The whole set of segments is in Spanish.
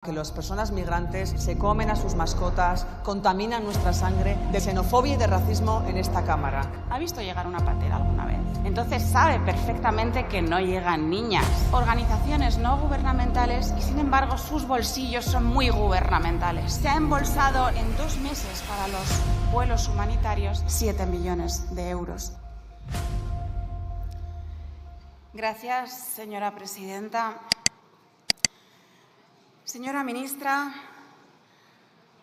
Que las personas migrantes se comen a sus mascotas, contaminan nuestra sangre, de xenofobia y de racismo en esta Cámara. ¿Ha visto llegar una patera alguna vez? Entonces sabe perfectamente que no llegan niñas. Organizaciones no gubernamentales y, sin embargo, sus bolsillos son muy gubernamentales. Se ha embolsado en 2 meses para los vuelos humanitarios 7 millones de euros. Gracias, señora presidenta. Señora ministra,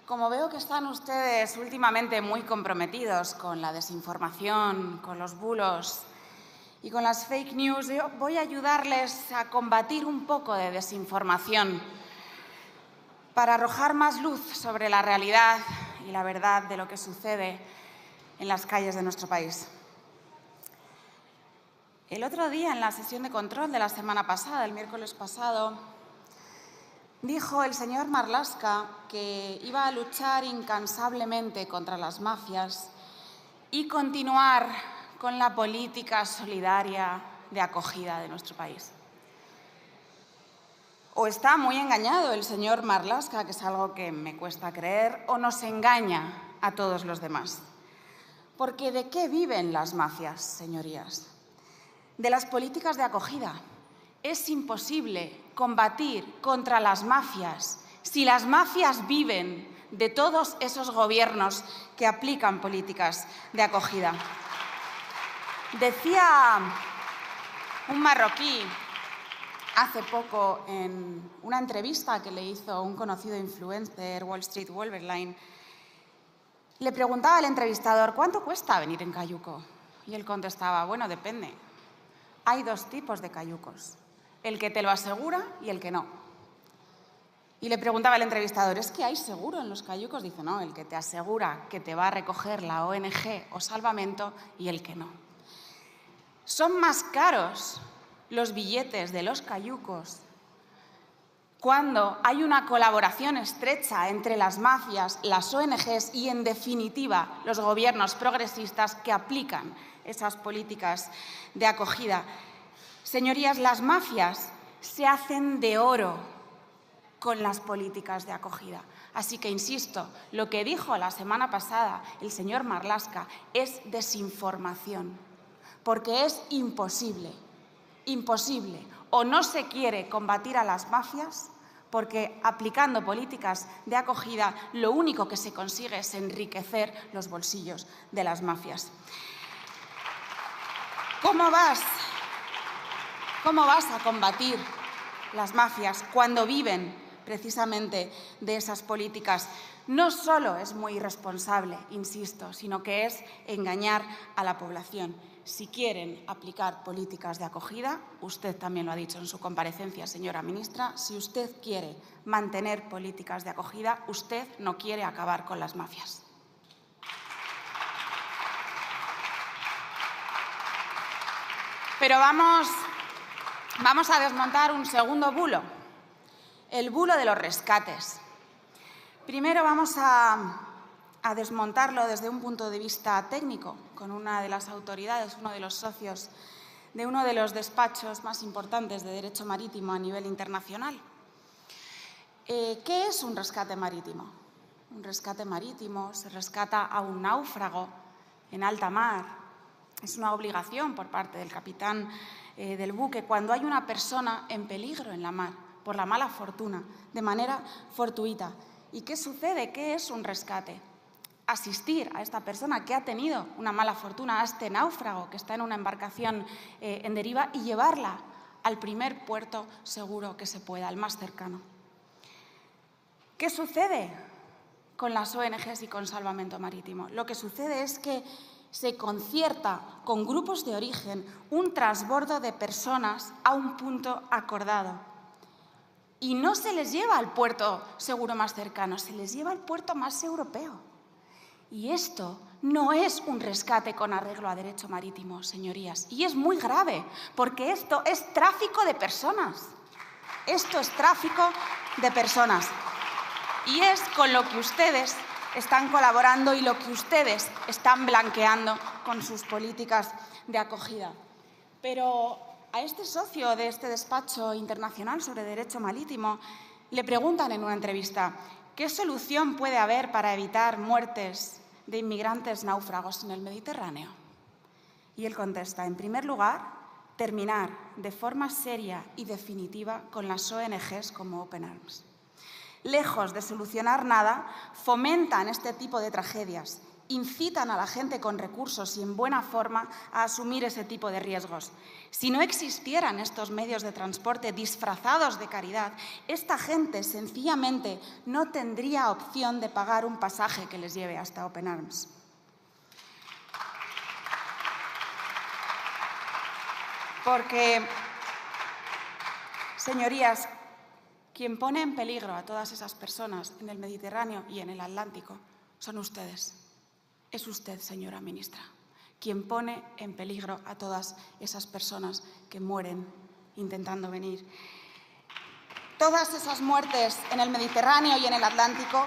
como veo que están ustedes últimamente muy comprometidos con la desinformación, con los bulos y con las fake news, yo voy a ayudarles a combatir un poco de desinformación para arrojar más luz sobre la realidad y la verdad de lo que sucede en las calles de nuestro país. El otro día, en la sesión de control de la semana pasada, el miércoles pasado, dijo el señor Marlaska que iba a luchar incansablemente contra las mafias y continuar con la política solidaria de acogida de nuestro país. O está muy engañado el señor Marlaska, que es algo que me cuesta creer, o nos engaña a todos los demás. Porque ¿de qué viven las mafias, señorías? De las políticas de acogida. Es imposible combatir contra las mafias si las mafias viven de todos esos gobiernos que aplican políticas de acogida. Decía un marroquí hace poco en una entrevista que le hizo un conocido influencer, Wall Street Wolverine, le preguntaba al entrevistador: ¿cuánto cuesta venir en cayuco? Y él contestaba: bueno, depende. Hay 2 tipos de cayucos. El que te lo asegura y el que no. Y le preguntaba el entrevistador: ¿es que hay seguro en los cayucos? Dice: no, el que te asegura que te va a recoger la ONG o Salvamento y el que no. Son más caros los billetes de los cayucos cuando hay una colaboración estrecha entre las mafias, las ONGs y, en definitiva, los gobiernos progresistas que aplican esas políticas de acogida. Señorías, las mafias se hacen de oro con las políticas de acogida. Así que, insisto, lo que dijo la semana pasada el señor Marlaska es desinformación, porque es imposible, o no se quiere combatir a las mafias, porque aplicando políticas de acogida lo único que se consigue es enriquecer los bolsillos de las mafias. ¿Cómo vas a combatir las mafias cuando viven precisamente de esas políticas? No solo es muy irresponsable, insisto, sino que es engañar a la población. Si quieren aplicar políticas de acogida, usted también lo ha dicho en su comparecencia, señora ministra, si usted quiere mantener políticas de acogida, usted no quiere acabar con las mafias. Pero vamos a desmontar un segundo bulo, el bulo de los rescates. Primero vamos a desmontarlo desde un punto de vista técnico, con una de las autoridades, uno de los socios de uno de los despachos más importantes de derecho marítimo a nivel internacional. ¿Qué es un rescate marítimo? Un rescate marítimo se rescata a un náufrago en alta mar. Es una obligación por parte del capitán del buque cuando hay una persona en peligro en la mar por la mala fortuna, de manera fortuita. ¿Y qué sucede? ¿Qué es un rescate? Asistir a esta persona que ha tenido una mala fortuna, a este náufrago que está en una embarcación en deriva, y llevarla al primer puerto seguro que se pueda, al más cercano. ¿Qué sucede con las ONGs y con Salvamento Marítimo? Lo que sucede es que se concierta con grupos de origen un transbordo de personas a un punto acordado. Y no se les lleva al puerto seguro más cercano, se les lleva al puerto más europeo. Y esto no es un rescate con arreglo a derecho marítimo, señorías. Y es muy grave, porque esto es tráfico de personas. Esto es tráfico de personas. Y es con lo que ustedes están colaborando y lo que ustedes están blanqueando con sus políticas de acogida. Pero a este socio de este despacho internacional sobre derecho marítimo le preguntan en una entrevista, ¿qué solución puede haber para evitar muertes de inmigrantes náufragos en el Mediterráneo? Y él contesta, en primer lugar, terminar de forma seria y definitiva con las ONGs como Open Arms. Lejos de solucionar nada, fomentan este tipo de tragedias, incitan a la gente con recursos y en buena forma a asumir ese tipo de riesgos. Si no existieran estos medios de transporte disfrazados de caridad, esta gente sencillamente no tendría opción de pagar un pasaje que les lleve hasta Open Arms. Porque, señorías, quien pone en peligro a todas esas personas en el Mediterráneo y en el Atlántico son ustedes. Es usted, señora ministra, quien pone en peligro a todas esas personas que mueren intentando venir. Todas esas muertes en el Mediterráneo y en el Atlántico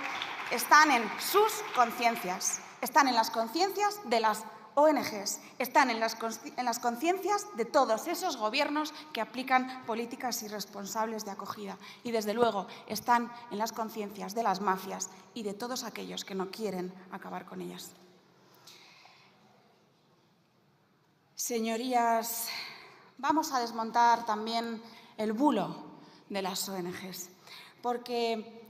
están en sus conciencias, están en las conciencias de las ONGs, están en las conciencias de todos esos gobiernos que aplican políticas irresponsables de acogida y, desde luego, están en las conciencias de las mafias y de todos aquellos que no quieren acabar con ellas. Señorías, vamos a desmontar también el bulo de las ONGs, porque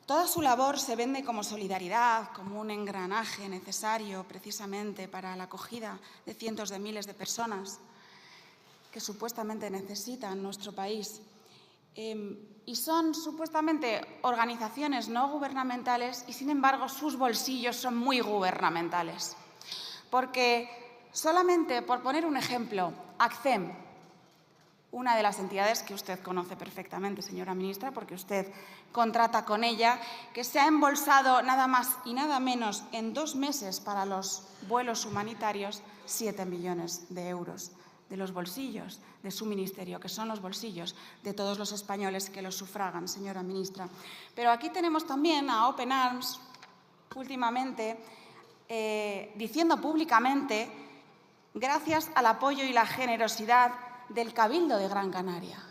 toda su labor se vende como solidaridad, como un engranaje necesario precisamente para la acogida de cientos de miles de personas que supuestamente necesitan nuestro país. Y son supuestamente organizaciones no gubernamentales y, sin embargo, sus bolsillos son muy gubernamentales. Porque solamente, por poner un ejemplo, ACCEM, una de las entidades que usted conoce perfectamente, señora ministra, porque usted contrata con ella, que se ha embolsado nada más y nada menos en 2 meses para los vuelos humanitarios 7 millones de euros de los bolsillos de su ministerio, que son los bolsillos de todos los españoles que los sufragan, señora ministra. Pero aquí tenemos también a Open Arms, últimamente, diciendo públicamente, gracias al apoyo y la generosidad del Cabildo de Gran Canaria.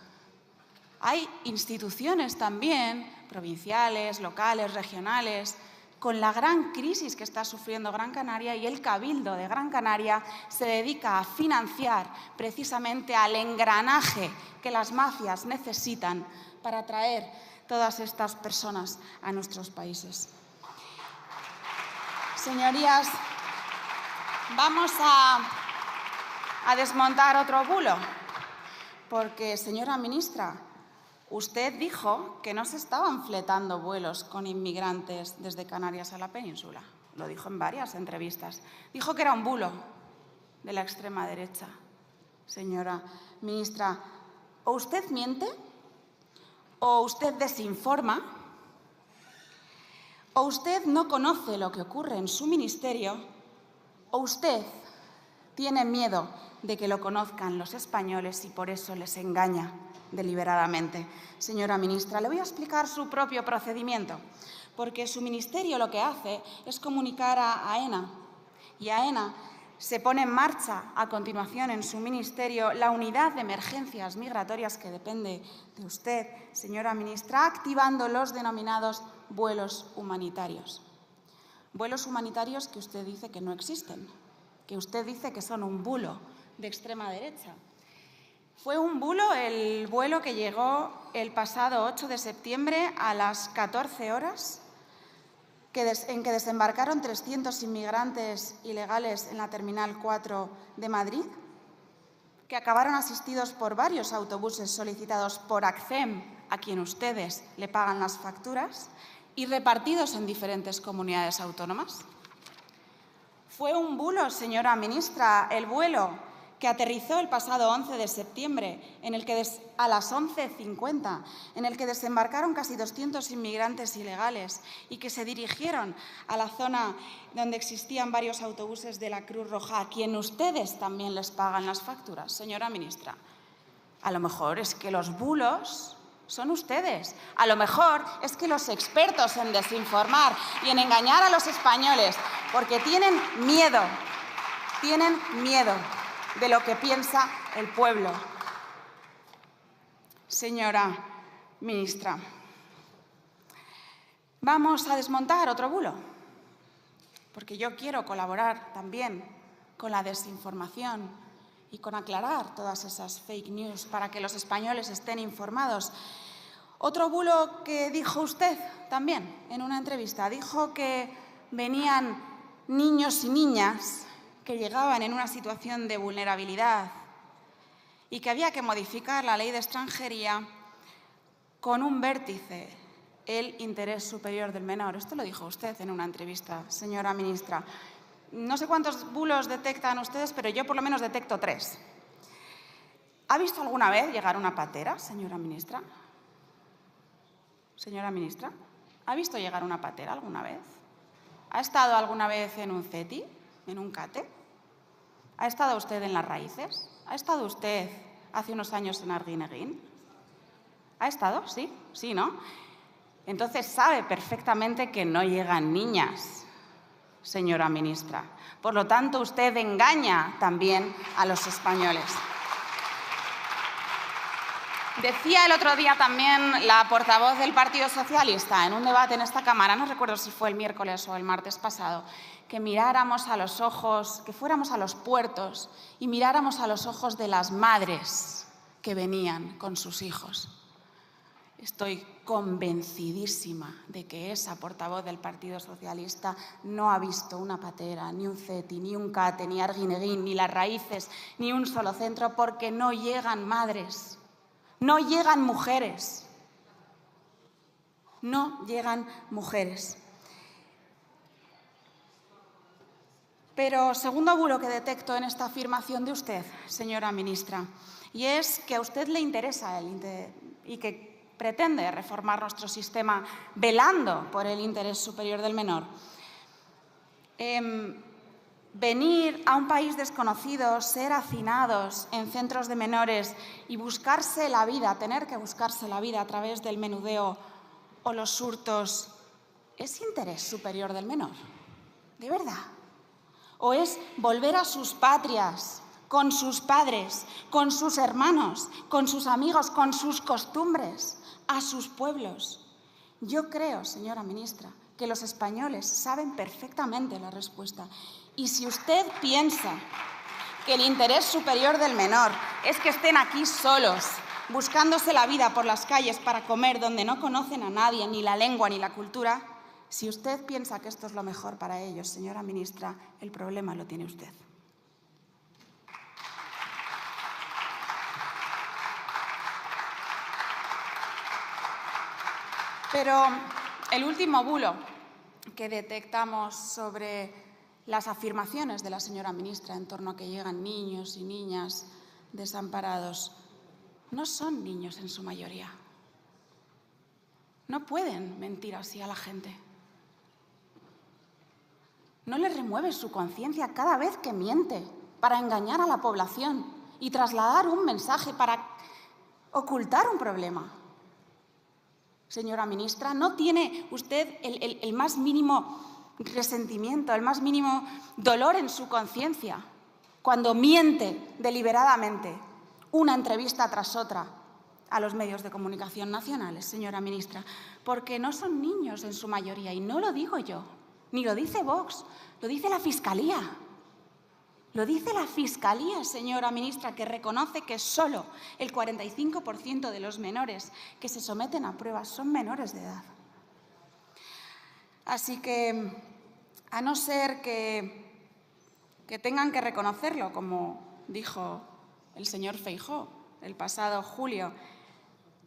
Hay instituciones también, provinciales, locales, regionales, con la gran crisis que está sufriendo Gran Canaria, y el Cabildo de Gran Canaria se dedica a financiar precisamente al engranaje que las mafias necesitan para traer todas estas personas a nuestros países. Señorías, vamos a desmontar otro bulo. Porque, señora ministra, usted dijo que no se estaban fletando vuelos con inmigrantes desde Canarias a la península. Lo dijo en varias entrevistas. Dijo que era un bulo de la extrema derecha. Señora ministra, o usted miente, o usted desinforma, o usted no conoce lo que ocurre en su ministerio, o usted tiene miedo de que lo conozcan los españoles y por eso les engaña deliberadamente. Señora ministra, le voy a explicar su propio procedimiento, porque su ministerio lo que hace es comunicar a AENA, y AENA se pone en marcha a continuación en su ministerio la unidad de emergencias migratorias que depende de usted, señora ministra, activando los denominados vuelos humanitarios. Vuelos humanitarios que usted dice que no existen, que usted dice que son un bulo de extrema derecha. Fue un bulo el vuelo que llegó el pasado 8 de septiembre a las 14 horas, en que desembarcaron 300 inmigrantes ilegales en la Terminal 4 de Madrid, que acabaron asistidos por varios autobuses solicitados por ACCEM, a quien ustedes le pagan las facturas, y repartidos en diferentes comunidades autónomas. Fue un bulo, señora ministra, el vuelo que aterrizó el pasado 11 de septiembre, en el que a las 11:50, en el que desembarcaron casi 200 inmigrantes ilegales y que se dirigieron a la zona donde existían varios autobuses de la Cruz Roja, a quien ustedes también les pagan las facturas. Señora ministra, a lo mejor es que los bulos son ustedes. A lo mejor es que los expertos en desinformar y en engañar a los españoles, porque tienen miedo de lo que piensa el pueblo. Señora ministra, Vamos a desmontar otro bulo, porque yo quiero colaborar también con la desinformación y con aclarar todas esas fake news para que los españoles estén informados. Otro bulo que dijo usted también en una entrevista, dijo que venían niños y niñas que llegaban en una situación de vulnerabilidad y que había que modificar la ley de extranjería con un vértice, el interés superior del menor. Esto lo dijo usted en una entrevista, señora ministra. No sé cuántos bulos detectan ustedes, pero yo por lo menos detecto 3. ¿Ha visto alguna vez llegar una patera, señora ministra? Señora ministra, ¿ha visto llegar una patera alguna vez? ¿Ha estado alguna vez en un CETI, en un CATE? ¿Ha estado usted en Las Raíces? ¿Ha estado usted hace unos años en Arguineguín? ¿Ha estado? Sí, sí, ¿no? Entonces sabe perfectamente que no llegan niñas, señora ministra. Por lo tanto, usted engaña también a los españoles. Decía el otro día también la portavoz del Partido Socialista en un debate en esta Cámara, no recuerdo si fue el miércoles o el martes pasado, que miráramos a los ojos, que fuéramos a los puertos y miráramos a los ojos de las madres que venían con sus hijos. Estoy convencidísima de que esa portavoz del Partido Socialista no ha visto una patera, ni un CETI, ni un CATE, ni Arguineguín, ni Las Raíces, ni un solo centro, porque no llegan madres, no llegan mujeres, no llegan mujeres. Pero segundo bulo que detecto en esta afirmación de usted, señora ministra, y es que a usted le interesa y que pretende reformar nuestro sistema velando por el interés superior del menor. Venir a un país desconocido, ser hacinados en centros de menores y buscarse la vida, tener que buscarse la vida a través del menudeo o los hurtos, ¿es interés superior del menor? ¿De verdad? ¿O es volver a sus patrias, con sus padres, con sus hermanos, con sus amigos, con sus costumbres, a sus pueblos? Yo creo, señora ministra, que los españoles saben perfectamente la respuesta. Y si usted piensa que el interés superior del menor es que estén aquí solos, buscándose la vida por las calles para comer donde no conocen a nadie, ni la lengua ni la cultura, si usted piensa que esto es lo mejor para ellos, señora ministra, el problema lo tiene usted. Pero el último bulo que detectamos sobre las afirmaciones de la señora ministra en torno a que llegan niños y niñas desamparados, no son niños en su mayoría. No pueden mentir así a la gente. No les remueve su conciencia cada vez que miente para engañar a la población y trasladar un mensaje para ocultar un problema. Señora ministra, ¿no tiene usted el más mínimo resentimiento, el más mínimo dolor en su conciencia cuando miente deliberadamente una entrevista tras otra a los medios de comunicación nacionales, señora ministra? Porque no son niños en su mayoría, y no lo digo yo, ni lo dice Vox, lo dice la Fiscalía. Lo dice la Fiscalía, señora ministra, que reconoce que solo el 45% de los menores que se someten a pruebas son menores de edad. Así que, a no ser que tengan que reconocerlo, como dijo el señor Feijóo el pasado julio,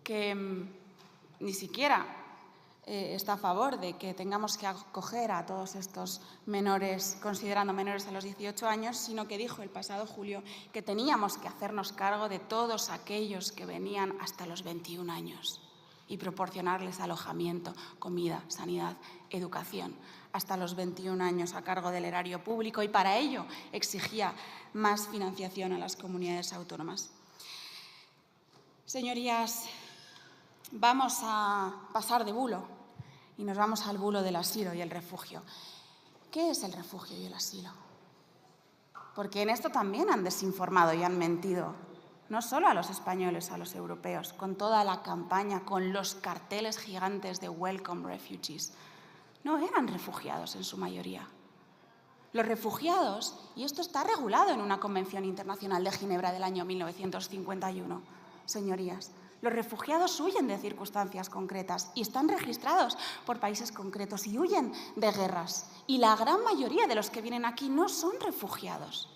que ni siquiera está a favor de que tengamos que acoger a todos estos menores, considerando menores a los 18 años, sino que dijo el pasado julio que teníamos que hacernos cargo de todos aquellos que venían hasta los 21 años y proporcionarles alojamiento, comida, sanidad, educación, hasta los 21 años a cargo del erario público, y para ello exigía más financiación a las comunidades autónomas. Señorías, vamos a pasar de bulo y nos vamos al bulo del asilo y el refugio. ¿Qué es el refugio y el asilo? Porque en esto también han desinformado y han mentido no solo a los españoles, a los europeos, con toda la campaña, con los carteles gigantes de Welcome Refugees, no eran refugiados en su mayoría. Los refugiados, y esto está regulado en una Convención Internacional de Ginebra del año 1951, señorías, los refugiados huyen de circunstancias concretas y están registrados por países concretos y huyen de guerras. Y la gran mayoría de los que vienen aquí no son refugiados.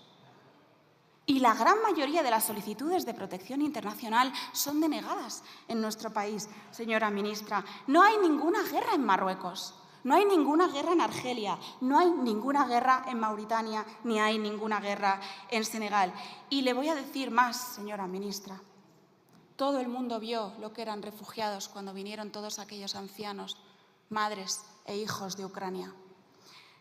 Y la gran mayoría de las solicitudes de protección internacional son denegadas en nuestro país, señora ministra. No hay ninguna guerra en Marruecos, no hay ninguna guerra en Argelia, no hay ninguna guerra en Mauritania, ni hay ninguna guerra en Senegal. Y le voy a decir más, señora ministra. Todo el mundo vio lo que eran refugiados cuando vinieron todos aquellos ancianos, madres e hijos de Ucrania.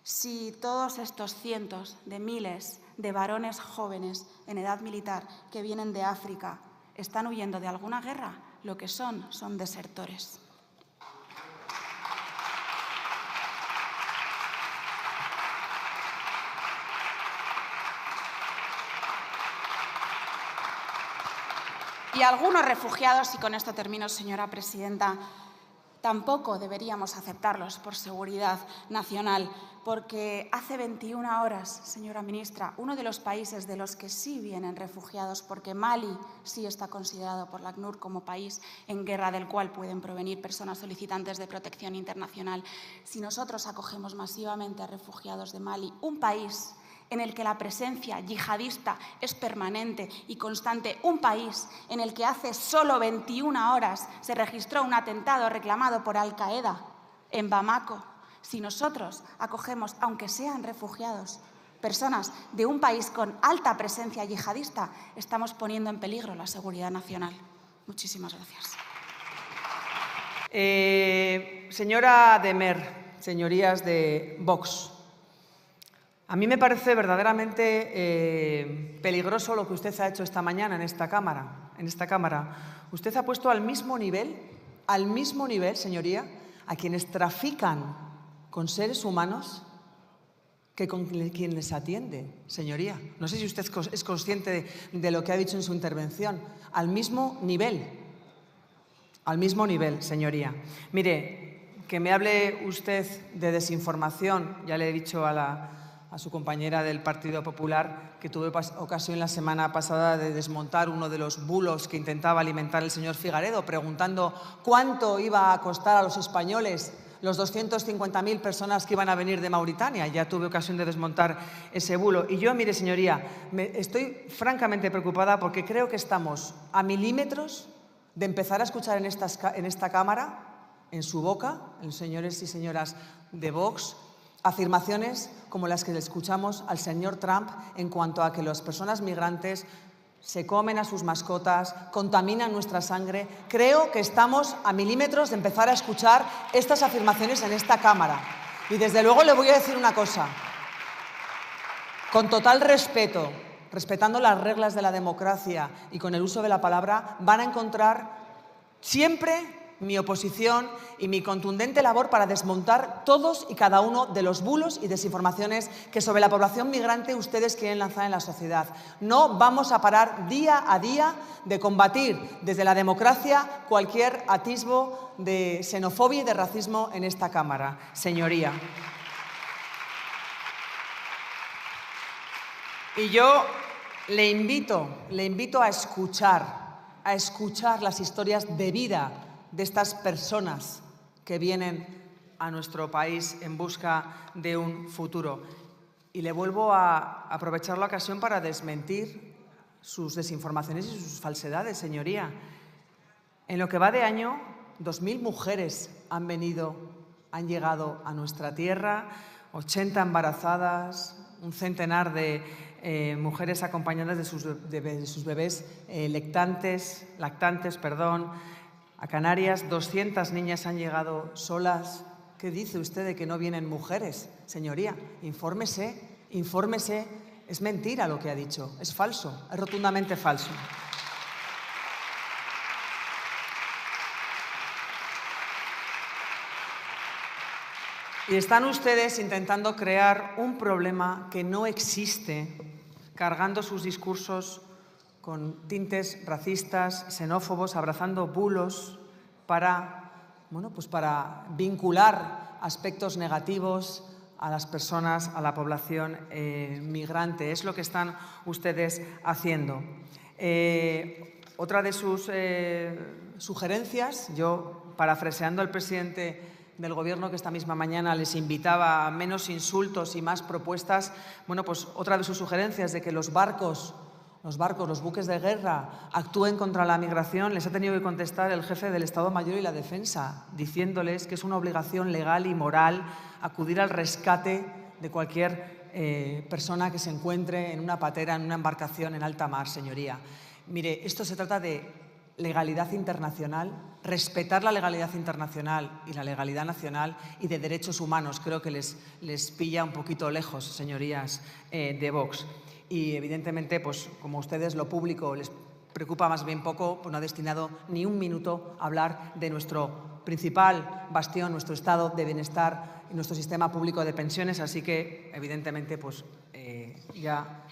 Si todos estos cientos de miles de varones jóvenes en edad militar que vienen de África están huyendo de alguna guerra, lo que son desertores. Y algunos refugiados, y con esto termino, señora presidenta, tampoco deberíamos aceptarlos por seguridad nacional, porque hace 21 horas, señora ministra, uno de los países de los que sí vienen refugiados, porque Mali sí está considerado por la ACNUR como país en guerra del cual pueden provenir personas solicitantes de protección internacional, si nosotros acogemos masivamente a refugiados de Mali, un país en el que la presencia yihadista es permanente y constante, un país en el que hace solo 21 horas se registró un atentado reclamado por Al-Qaeda en Bamako, si nosotros acogemos, aunque sean refugiados, personas de un país con alta presencia yihadista, estamos poniendo en peligro la seguridad nacional. Muchísimas gracias. Señora de Mer, señorías de Vox, a mí me parece verdaderamente peligroso lo que usted ha hecho esta mañana en esta Cámara. Usted ha puesto al mismo nivel, señoría, a quienes trafican con seres humanos que con quien les atiende, señoría. No sé si usted es consciente de lo que ha dicho en su intervención. Al mismo nivel, señoría. Mire, que me hable usted de desinformación, ya le he dicho a su compañera del Partido Popular que tuve ocasión la semana pasada de desmontar uno de los bulos que intentaba alimentar el señor Figaredo, preguntando cuánto iba a costar a los españoles los 250.000 personas que iban a venir de Mauritania. Ya tuve ocasión de desmontar ese bulo. Y yo, mire, señoría, estoy francamente preocupada porque creo que estamos a milímetros de empezar a escuchar en esta Cámara, en su boca, en los señores y señoras de Vox, afirmaciones como las que le escuchamos al señor Trump en cuanto a que las personas migrantes se comen a sus mascotas, contaminan nuestra sangre. Creo que estamos a milímetros de empezar a escuchar estas afirmaciones en esta Cámara. Y desde luego le voy a decir una cosa, con total respeto, respetando las reglas de la democracia y con el uso de la palabra, van a encontrar siempre mi oposición y mi contundente labor para desmontar todos y cada uno de los bulos y desinformaciones que sobre la población migrante ustedes quieren lanzar en la sociedad. No vamos a parar día a día de combatir desde la democracia cualquier atisbo de xenofobia y de racismo en esta Cámara, señoría. Y yo le invito a escuchar las historias de vida de estas personas que vienen a nuestro país en busca de un futuro. Y le vuelvo a aprovechar la ocasión para desmentir sus desinformaciones y sus falsedades, señoría. En lo que va de año, 2.000 mujeres han llegado a nuestra tierra, 80 embarazadas, un centenar de mujeres acompañadas de sus bebés lactantes. A Canarias, 200 niñas han llegado solas. ¿Qué dice usted de que no vienen mujeres, señoría? Infórmese. Es mentira lo que ha dicho. Es falso, es rotundamente falso. Y están ustedes intentando crear un problema que no existe, cargando sus discursos con tintes racistas, xenófobos, abrazando bulos para vincular aspectos negativos a las personas, a la población migrante. Es lo que están ustedes haciendo. Otra de sus sugerencias, yo parafraseando al presidente del Gobierno, que esta misma mañana les invitaba a menos insultos y más propuestas, pues otra de sus sugerencias de que los buques de guerra actúen contra la migración, les ha tenido que contestar el jefe del Estado Mayor y la Defensa, diciéndoles que es una obligación legal y moral acudir al rescate de cualquier persona que se encuentre en una patera, en una embarcación en alta mar, señoría. Mire, esto se trata de legalidad internacional, respetar la legalidad internacional y la legalidad nacional y de derechos humanos. Creo que les pilla un poquito lejos, señorías de Vox. Y, evidentemente, pues como a ustedes lo público les preocupa más bien poco, pues no ha destinado ni un minuto a hablar de nuestro principal bastión, nuestro estado de bienestar y nuestro sistema público de pensiones. Así que, evidentemente, pues ya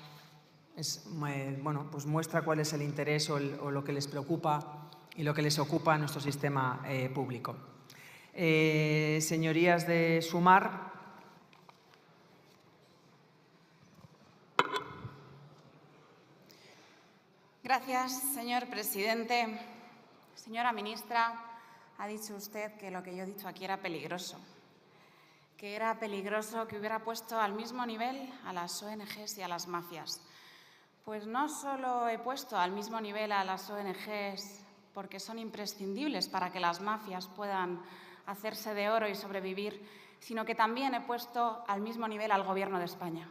pues muestra cuál es el interés o lo que les preocupa y lo que les ocupa en nuestro sistema público. Señorías de Sumar. Gracias, señor presidente. Señora ministra, ha dicho usted que lo que yo he dicho aquí era peligroso, que era peligroso que hubiera puesto al mismo nivel a las ONGs y a las mafias. Pues no solo he puesto al mismo nivel a las ONGs porque son imprescindibles para que las mafias puedan hacerse de oro y sobrevivir, sino que también he puesto al mismo nivel al Gobierno de España.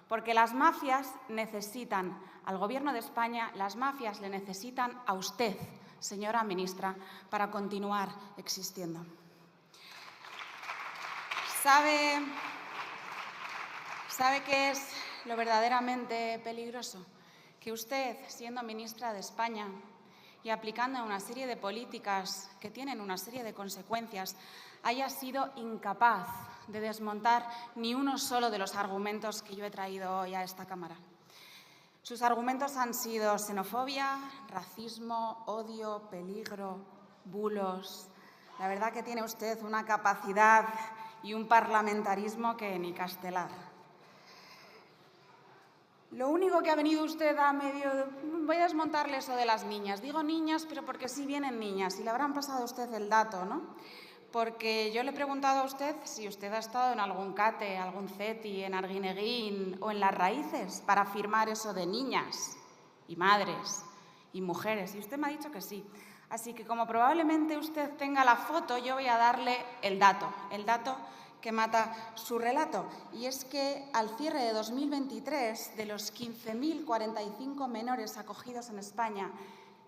Porque las mafias necesitan al Gobierno de España, las mafias le necesitan a usted, señora ministra, para continuar existiendo. ¿Sabe qué es lo verdaderamente peligroso? Que usted, siendo ministra de España y aplicando una serie de políticas que tienen una serie de consecuencias, haya sido incapaz de desmontar ni uno solo de los argumentos que yo he traído hoy a esta Cámara. Sus argumentos han sido xenofobia, racismo, odio, peligro, bulos. La verdad que tiene usted una capacidad y un parlamentarismo que ni castelar. Lo único que ha venido usted a medio... Voy a desmontarle eso de las niñas. Digo niñas, pero porque sí vienen niñas. Y le habrán pasado a usted el dato, ¿no? Porque yo le he preguntado a usted si usted ha estado en algún CATE, algún CETI, en Arguineguín o en Las Raíces para firmar eso de niñas y madres y mujeres. Y usted me ha dicho que sí. Así que como probablemente usted tenga la foto, yo voy a darle el dato que mata su relato. Y es que al cierre de 2023, de los 15.045 menores acogidos en España,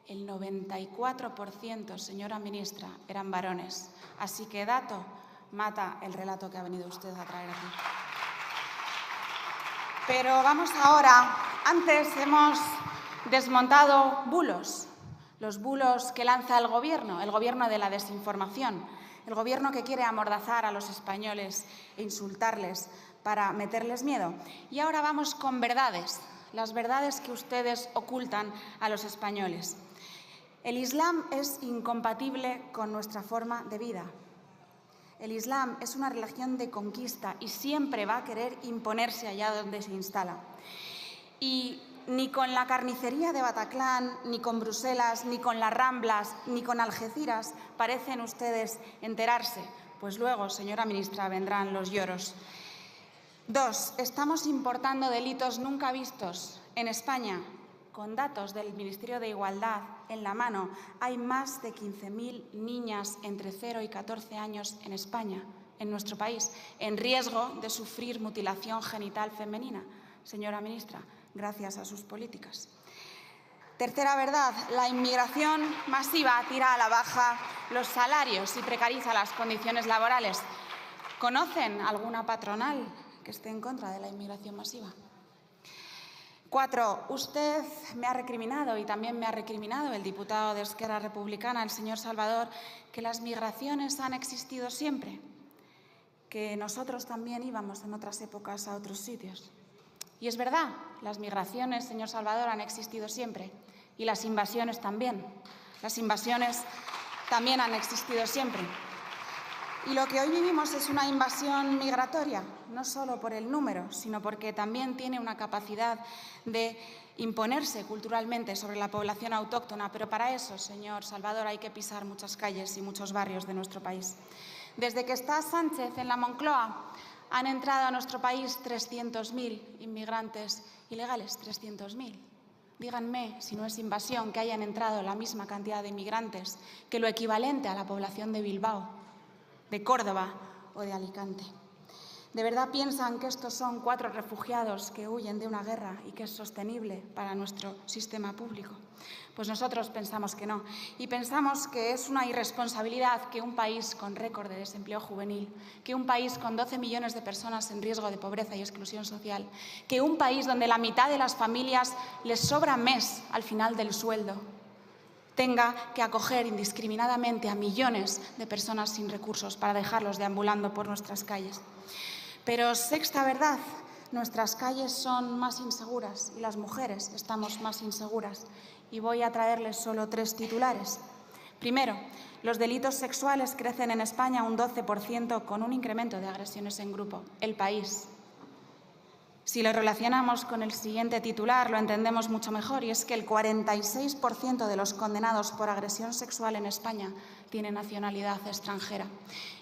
el 94%, señora ministra, eran varones. Así que dato mata el relato que ha venido usted a traer aquí. Pero vamos ahora. Antes hemos desmontado bulos, los bulos que lanza el Gobierno de la desinformación, el Gobierno que quiere amordazar a los españoles e insultarles para meterles miedo. Y ahora vamos con verdades, las verdades que ustedes ocultan a los españoles. El Islam es incompatible con nuestra forma de vida. El Islam es una religión de conquista y siempre va a querer imponerse allá donde se instala. Y ni con la carnicería de Bataclan, ni con Bruselas, ni con las Ramblas, ni con Algeciras parecen ustedes enterarse. Pues luego, señora ministra, vendrán los lloros. 2. Estamos importando delitos nunca vistos en España. Con datos del Ministerio de Igualdad en la mano, hay más de 15.000 niñas entre 0 y 14 años en España, en nuestro país, en riesgo de sufrir mutilación genital femenina. Señora ministra, gracias a sus políticas. Tercera verdad, la inmigración masiva tira a la baja los salarios y precariza las condiciones laborales. ¿Conocen alguna patronal que esté en contra de la inmigración masiva? 4. Usted me ha recriminado, y también me ha recriminado el diputado de Esquerra Republicana, el señor Salvador, que las migraciones han existido siempre, que nosotros también íbamos en otras épocas a otros sitios. Y es verdad, las migraciones, señor Salvador, han existido siempre. Y las invasiones también. Las invasiones también han existido siempre. Y lo que hoy vivimos es una invasión migratoria, no solo por el número, sino porque también tiene una capacidad de imponerse culturalmente sobre la población autóctona. Pero para eso, señor Salvador, hay que pisar muchas calles y muchos barrios de nuestro país. Desde que está Sánchez en la Moncloa, han entrado a nuestro país 300.000 inmigrantes ilegales, 300.000. Díganme si no es invasión que hayan entrado la misma cantidad de inmigrantes que lo equivalente a la población de Bilbao, de Córdoba o de Alicante. ¿De verdad piensan que estos son 4 refugiados que huyen de una guerra y que es sostenible para nuestro sistema público? Pues nosotros pensamos que no. Y pensamos que es una irresponsabilidad que un país con récord de desempleo juvenil, que un país con 12 millones de personas en riesgo de pobreza y exclusión social, que un país donde la mitad de las familias les sobra mes al final del sueldo, tenga que acoger indiscriminadamente a millones de personas sin recursos para dejarlos deambulando por nuestras calles. Pero sexta verdad, nuestras calles son más inseguras y las mujeres estamos más inseguras. Y voy a traerles solo 3 titulares. Primero, los delitos sexuales crecen en España un 12% con un incremento de agresiones en grupo. El País. Si lo relacionamos con el siguiente titular, lo entendemos mucho mejor, y es que el 46% de los condenados por agresión sexual en España tiene nacionalidad extranjera.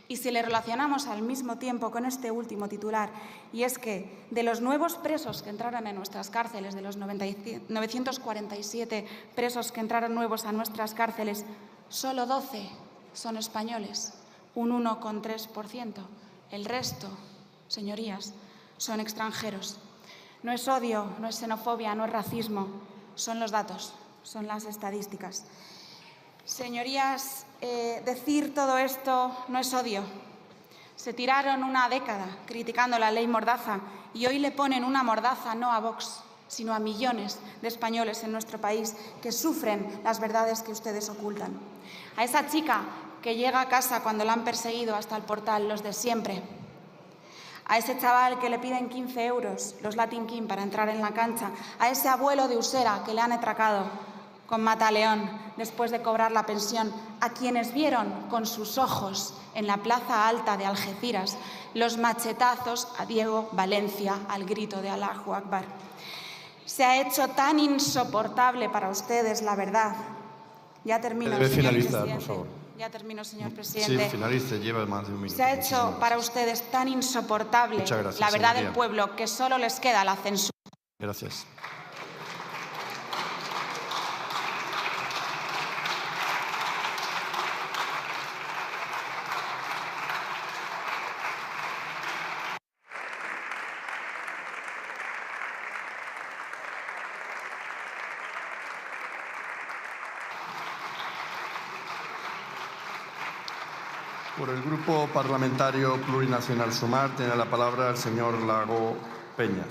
Y si le relacionamos al mismo tiempo con este último titular, y es que de los nuevos presos que entraron en nuestras cárceles, de los 947 presos que entraron nuevos a nuestras cárceles, solo 12 son españoles, un 1,3%. El resto, señorías, son extranjeros. No es odio, no es xenofobia, no es racismo, son los datos, son las estadísticas. Señorías, decir todo esto no es odio. Se tiraron una década criticando la ley Mordaza y hoy le ponen una mordaza no a Vox, sino a millones de españoles en nuestro país que sufren las verdades que ustedes ocultan. A esa chica que llega a casa cuando la han perseguido hasta el portal, los de siempre. A ese chaval que le piden 15 euros, los Latin King, para entrar en la cancha. A ese abuelo de Usera que le han atracado con Mataleón después de cobrar la pensión. A quienes vieron con sus ojos en la plaza alta de Algeciras los machetazos a Diego Valencia al grito de Allahu Akbar. Se ha hecho tan insoportable para ustedes la verdad. Ya termino, debe señor finalizar, presidente. por favor. Ya termino, señor presidente. Sí, finalice, lleva más de un minuto. Se ha hecho para ustedes tan insoportable la verdad del pueblo que solo les queda la censura. Gracias. Por el Grupo Parlamentario Plurinacional Sumar tiene la palabra el señor Lago Peña.